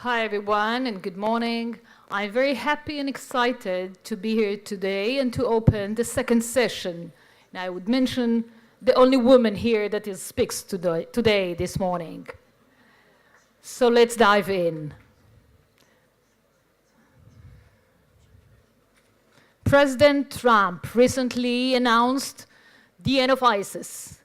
Hi everyone and good morning. I'm very happy and excited to be here today and to open the second session. And I would mention the only woman here that speaks today, this morning. So let's dive in. President Trump recently announced the end of ISIS,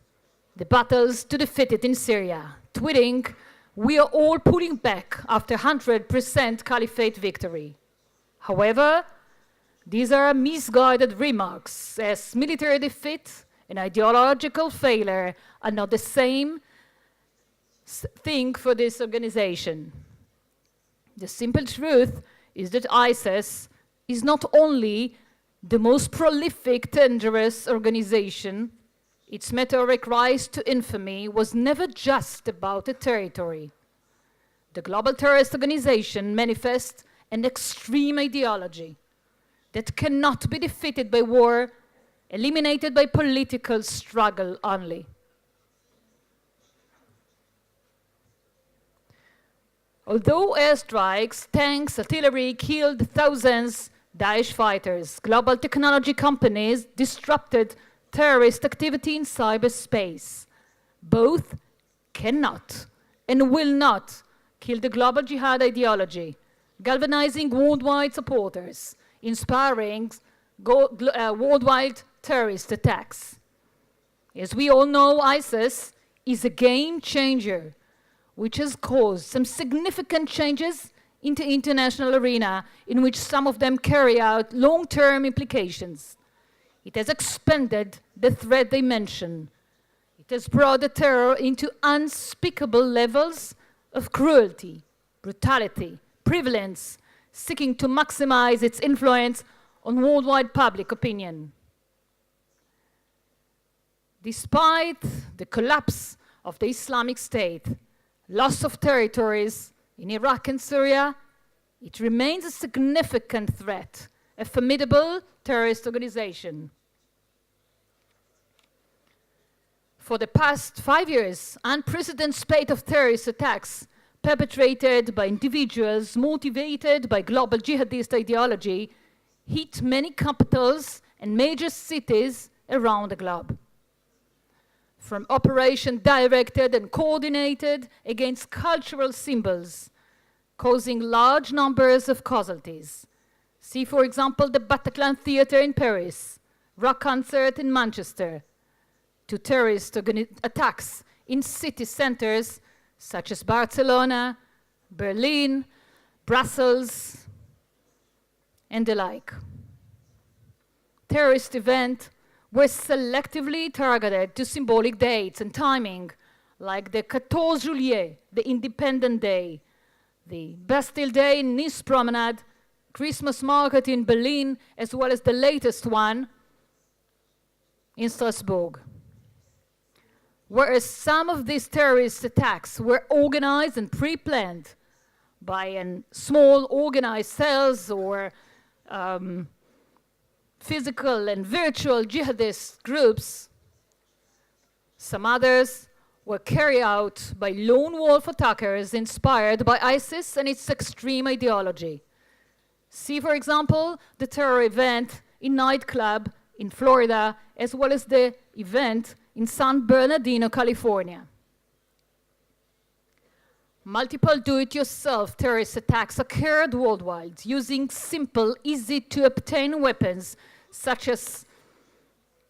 the battles to defeat it in Syria, tweeting, "We are all pulling back after 100% caliphate victory." However, these are misguided remarks, as military defeat and ideological failure are not the same thing for this organization. The simple truth is that ISIS is not only the most prolific, dangerous organization. Its meteoric rise to infamy was never just about a territory. The global terrorist organization manifests an extreme ideology that cannot be defeated by war, eliminated by political struggle only. Although airstrikes, tanks, artillery killed thousands Daesh fighters, global technology companies disrupted terrorist activity in cyberspace. Both cannot and will not kill the global jihad ideology, galvanizing worldwide supporters, inspiring worldwide terrorist attacks. As we all know, ISIS is a game changer, which has caused some significant changes in the international arena, in which some of them carry out long-term implications. It has expanded the threat dimension. It has brought the terror into unspeakable levels of cruelty, brutality, prevalence, seeking to maximize its influence on worldwide public opinion. Despite the collapse of the Islamic State, loss of territories in Iraq and Syria, it remains a significant threat, a formidable terrorist organization. For the past 5 years, unprecedented spate of terrorist attacks perpetrated by individuals motivated by global jihadist ideology hit many capitals and major cities around the globe. From operations directed and coordinated against cultural symbols, causing large numbers of casualties. See, for example, the Bataclan Theatre in Paris, rock concert in Manchester, to terrorist attacks in city centers such as Barcelona, Berlin, Brussels, and the like. Terrorist events were selectively targeted to symbolic dates and timing, like the 14 Juillet, the Independence Day, the Bastille Day in Nice Promenade, Christmas market in Berlin, as well as the latest one in Strasbourg. Whereas some of these terrorist attacks were organized and pre-planned by small organized cells or physical and virtual jihadist groups, some others were carried out by lone wolf attackers inspired by ISIS and its extreme ideology. See, for example, the terror event in nightclub in Florida, as well as the event in San Bernardino, California. Multiple do-it-yourself terrorist attacks occurred worldwide using simple, easy-to-obtain weapons such as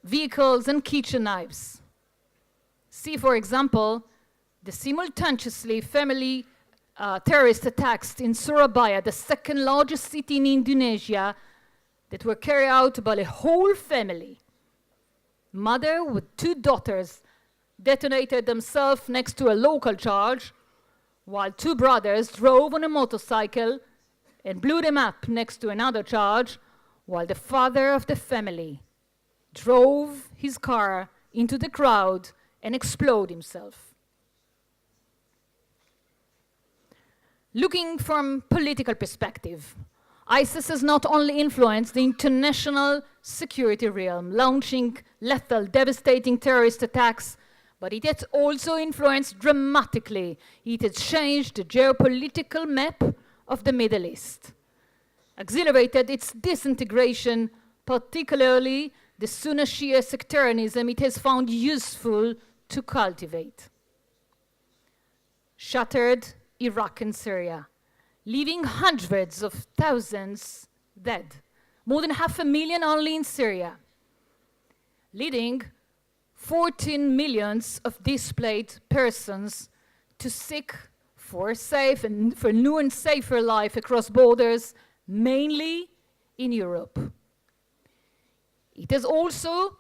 vehicles and kitchen knives. See, for example, the simultaneously family terrorist attacks in Surabaya, the second largest city in Indonesia, that were carried out by a whole family. Mother with 2 daughters detonated themselves next to a local church, while 2 brothers drove on a motorcycle and blew them up next to another church, while the father of the family drove his car into the crowd and exploded himself. Looking from political perspective, ISIS has not only influenced the international security realm, launching lethal, devastating terrorist attacks, but it has also influenced dramatically. It has changed the geopolitical map of the Middle East, accelerated its disintegration, particularly the Sunni Shia sectarianism it has found useful to cultivate. Shattered Iraq and Syria, leaving hundreds of thousands dead, more than 500,000 only in Syria, leading 14 million of displaced persons to seek for new and safer life across borders, mainly in Europe. It has also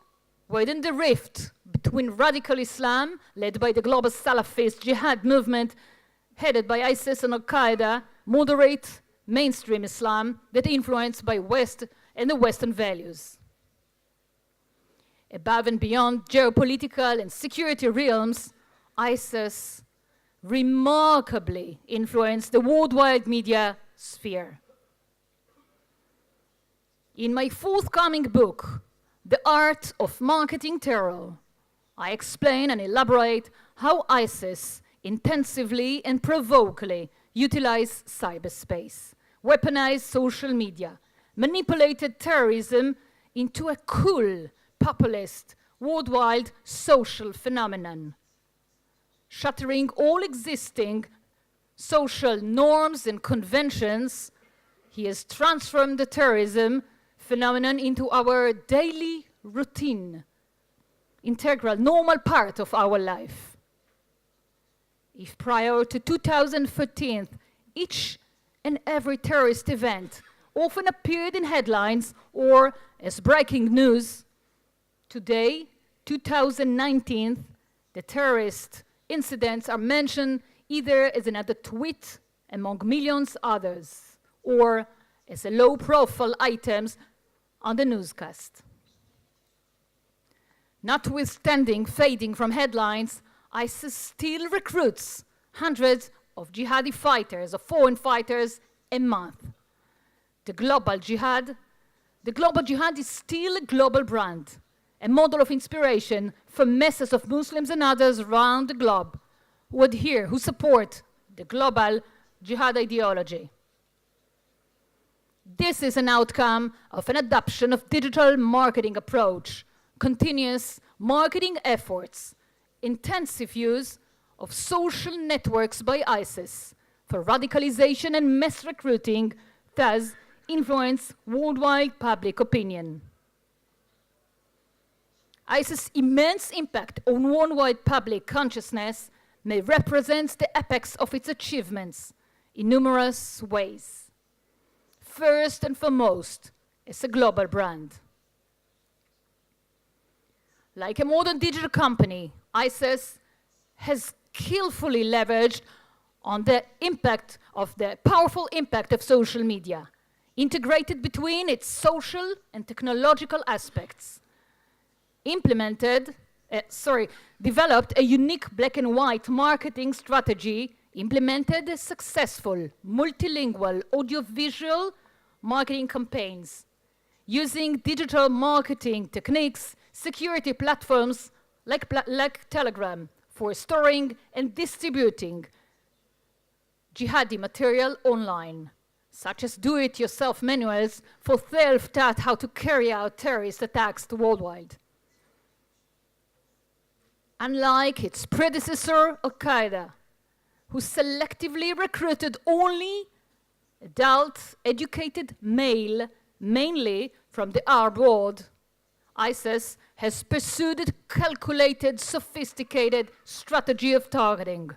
widened the rift between radical Islam, led by the global Salafist jihad movement, headed by ISIS and Al-Qaeda, moderate mainstream Islam that influenced by West and the Western values. Above and beyond geopolitical and security realms, ISIS remarkably influenced the worldwide media sphere. In my forthcoming book, The Art of Marketing Terror, I explain and elaborate how ISIS intensively and provocatively utilized cyberspace, weaponized social media, manipulated terrorism into a cool, populist, worldwide social phenomenon, shattering all existing social norms and conventions. He has transformed the terrorism phenomenon into our daily routine, integral, normal part of our life. If prior to 2014, each and every terrorist event often appeared in headlines or as breaking news, today, 2019, the terrorist incidents are mentioned either as another tweet among millions others or as a low-profile items on the newscast. Notwithstanding fading from headlines, ISIS still recruits hundreds of jihadi fighters, of foreign fighters, a month. The global jihad is still a global brand, a model of inspiration for masses of Muslims and others around the globe who adhere, who support the global jihad ideology. This is an outcome of an adoption of digital marketing approach, continuous marketing efforts, intensive use of social networks by ISIS for radicalization and mass recruiting, thus influence worldwide public opinion. ISIS' immense impact on worldwide public consciousness may represent the apex of its achievements in numerous ways. First and foremost, as a global brand. Like a modern digital company, ISIS has skillfully leveraged on the powerful impact of social media, integrated between its social and technological aspects, developed a unique black and white marketing strategy, implemented a successful multilingual audiovisual marketing campaigns, using digital marketing techniques, security platforms like Telegram for storing and distributing jihadi material online, such as do-it-yourself manuals for self-taught how to carry out terrorist attacks worldwide. Unlike its predecessor, Al-Qaeda, who selectively recruited only adult, educated male, mainly from the Arab world, ISIS has pursued a calculated, sophisticated strategy of targeting,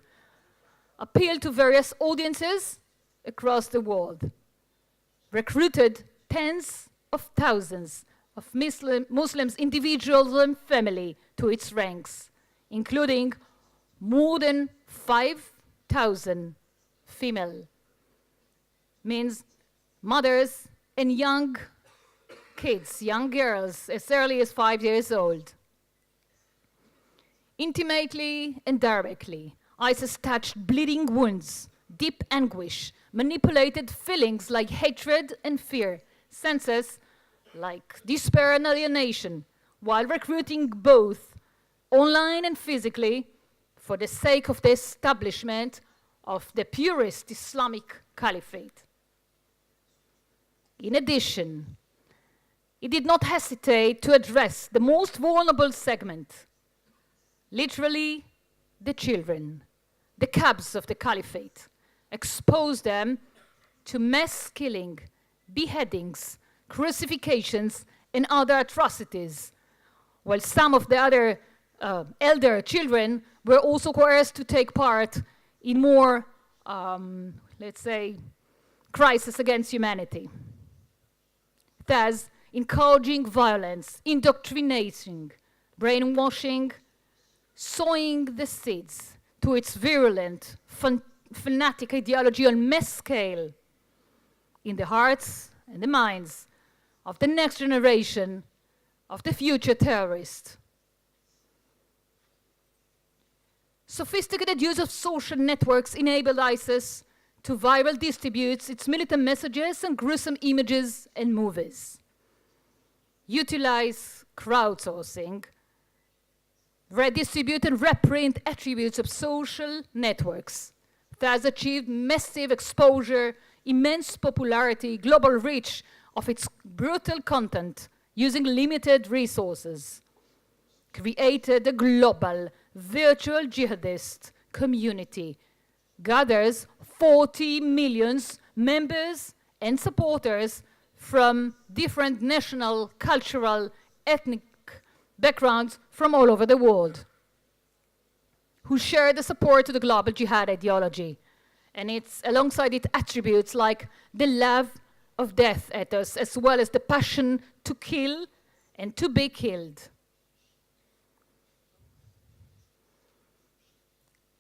appealed to various audiences across the world, recruited tens of thousands of Muslims, individuals and family to its ranks, including more than 5,000 female, means mothers and young kids, young girls, as early as 5 years old. Intimately and directly, ISIS touched bleeding wounds, deep anguish, manipulated feelings like hatred and fear, senses like despair and alienation, while recruiting both online and physically for the sake of the establishment of the purest Islamic caliphate. In addition, it did not hesitate to address the most vulnerable segment, literally the children, the cubs of the caliphate, expose them to mass killing, beheadings, crucifixions, and other atrocities, while some of the other elder children were also coerced to take part in more, let's say, crisis against humanity. Thus, encouraging violence, indoctrinating, brainwashing, sowing the seeds to its virulent, fanatic ideology on mass scale in the hearts and the minds of the next generation of the future terrorists. Sophisticated use of social networks enabled ISIS to viral distribute its militant messages and gruesome images and movies. Utilize crowdsourcing, redistribute and reprint attributes of social networks, thus achieved massive exposure, immense popularity, global reach of its brutal content using limited resources, created a global virtual jihadist community, gathers 40 million members and supporters from different national, cultural, ethnic backgrounds from all over the world, who share the support to the global jihad ideology. And it's alongside its attributes like the love of death ethos, as well as the passion to kill and to be killed.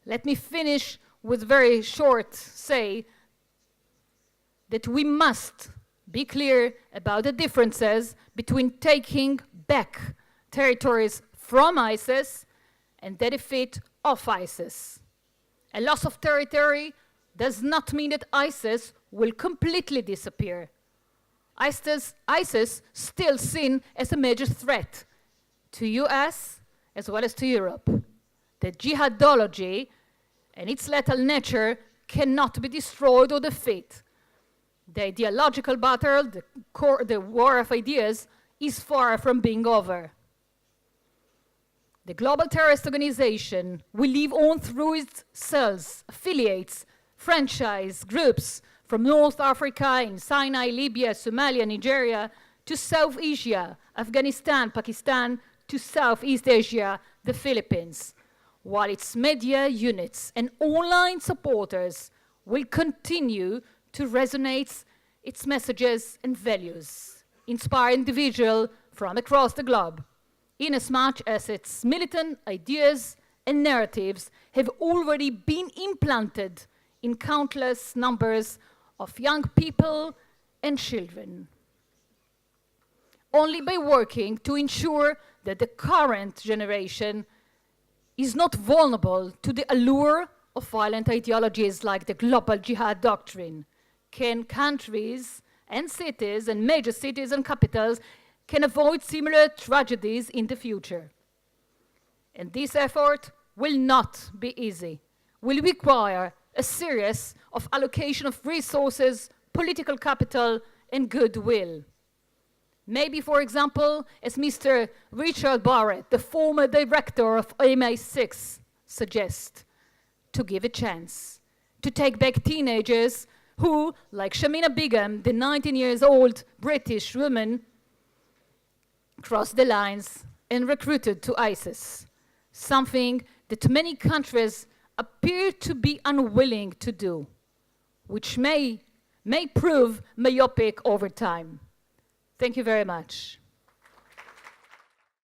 Let me finish with very short say that we must be clear about the differences between taking back territories from ISIS and the defeat of ISIS. A loss of territory does not mean that ISIS will completely disappear. ISIS still seen as a major threat to US as well as to Europe. The jihadology and its lethal nature cannot be destroyed or defeated. The ideological battle, the war of ideas, is far from being over. The global terrorist organization will live on through its cells, affiliates, franchise groups from North Africa and Sinai, Libya, Somalia, Nigeria, to South Asia, Afghanistan, Pakistan, to Southeast Asia, the Philippines, while its media units and online supporters will continue to resonate its messages and values, inspire individuals from across the globe, inasmuch as its militant ideas and narratives have already been implanted in countless numbers of young people and children. Only by working to ensure that the current generation is not vulnerable to the allure of violent ideologies like the global jihad doctrine can countries and cities and major cities and capitals can avoid similar tragedies in the future. And this effort will not be easy, will require a series of allocation of resources, political capital, and goodwill. Maybe, for example, as Mr. Richard Barrett, the former director of MI6, suggests, to give a chance, to take back teenagers who, like Shamina Begum, the 19-year-old British woman, crossed the lines and recruited to ISIS, something that many countries appear to be unwilling to do, which may prove myopic over time. Thank you very much.